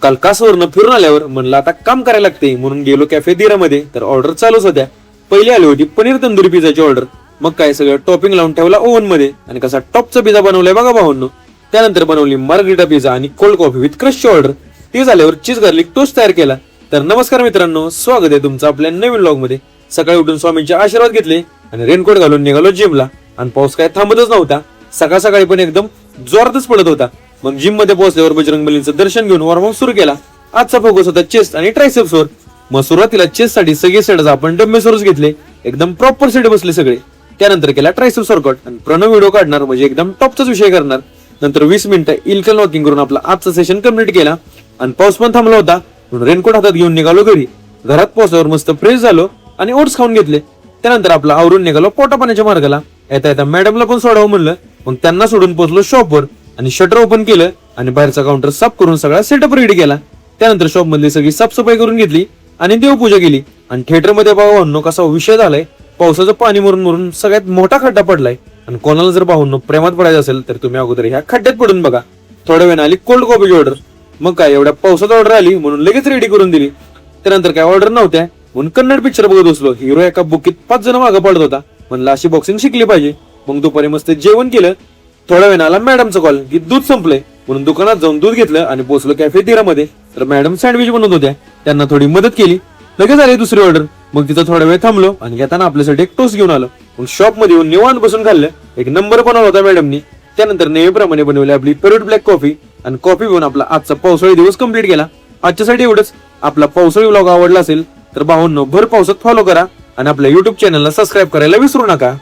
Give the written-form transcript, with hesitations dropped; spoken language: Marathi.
काल कासवरनं फिरून आल्यावर म्हणलं आता काम करायला लागते म्हणून गेलो कॅफे दिरामध्ये. तर ऑर्डर चालूच होत्या. पहिली आली होती पनीर तंदुरी पिझ्झाची ऑर्डर. मग काय सगळं टॉपिंग लावून ठेवला ओव्हन मध्ये आणि कसा टॉपचा पिझ्झा बनवलाय बघा भावांनो. त्यानंतर बनवली मार्गरिटा पिझ्झा आणि कोल्ड कॉफी विथ क्रशची ऑर्डर. ती झाल्यावर चीज गार्लिक टोस्ट तयार केला. तर नमस्कार मित्रांनो, स्वागत आहे तुमचं आपल्या नवीन व्लॉग मध्ये. सकाळी उठून स्वामींचे आशीर्वाद घेतले आणि रेनकोट घालून निघालो जिमला. आणि पाऊस काय थांबतच नव्हता. सकाळ सकाळी पण एकदम जोरातच पडत होता. मग जिम मध्ये पोहोचल्यावर बजरंगबलीचं दर्शन घेऊन वॉर्मअप सुरू केला. आजचा फोकस होता चेस्ट आणि ट्रायसेप्स वर. मग सुरुवातीला चेस्ट साठी सगळे सेटच आपण डम्बेसवरच घेतले. एकदम प्रॉपर सेट बसले सगळे. त्यानंतर केला ट्रायसेप्स वर्कआउट आणि प्रणव व्हिडिओ काढणार म्हणजे एकदम टॉपचाच विषय करणार. नंतर 20 मिनिटं इल्कल वॉकिंग करून आपला आजचा सेशन कंप्लीट केला. आणि पाऊस पण थांबला होता म्हणून रेनकोट हातात घेऊन निघालो घरी. घरात पोहोचल्यावर मस्त फ्रेश झालो आणि ओट्स खाऊन घेतले. त्यानंतर आपला आवरून निघालो पोटा पाण्याच्या मार्गाला. येता येता मॅडमला पण सोडावं म्हणलं. मग त्यांना सोडून पोहोचलो शॉपवर आणि शटर ओपन केलं आणि बाहेरचा काउंटर साफ करून सगळा सेटअप रेडी केला. त्यानंतर शॉप मधली सगळी साफसफाई करून घेतली आणि देवपूजा केली. आणि थिएटर मध्ये भावांनो कसा विषय झालाय. पावसाचं पाणी मरून मरून सगळ्यात मोठा खड्डा पडलाय. आणि कोणाला जर भावांनो प्रेमात पडायचं असेल तर तुम्ही अगोदर ह्या खड्ड्यात पडून बघा. थोड्या वेळाने आली कोल्ड कॉफीची ऑर्डर. मग काय एवढ्या पावसात ऑर्डर आली म्हणून लगेच रेडी करून दिली. त्यानंतर काय ऑर्डर नव्हत्या म्हणून कन्नड पिक्चर बघत बसलो. हिरो एका बुकीत 5 जण मागं पडत होता. म्हणलं अशी बॉक्सिंग शिकली पाहिजे. मग दुपारी मस्त जेवण केलं. थोड्या वेळाने आला मॅडमचा कॉल की दूध संपलंय म्हणून दुकानात जाऊन दूध घेतलं आणि पोहोचलो कॅफे दिरामध्ये. तर मॅडम सँडविच बनवत होत्या. त्यांना थोडी मदत केली. लगेच आली दुसरी ऑर्डर. मग तिथं थोडा वेळ थांबलो आणि येताना आपल्यासाठी एक टोस्ट घेऊन आलो. मग शॉप मध्ये येऊन निवांत बसून खाल्लं. एक नंबर बनवला होता मॅडमनी. त्यानंतर नेहमीप्रमाणे बनवली आपली फेवरेट ब्लॅक कॉफी आणि कॉफी घेऊन आपला आजचा पावसाळी दिवस कंप्लीट केला. आजच्यासाठी एवढंच. आपला पावसाळी व्लॉग आवडला असेल तर भावांनो भर पावसात फॉलो करा आणि आपल्या युट्यूब चॅनलला सबस्क्राईब करायला विसरू नका.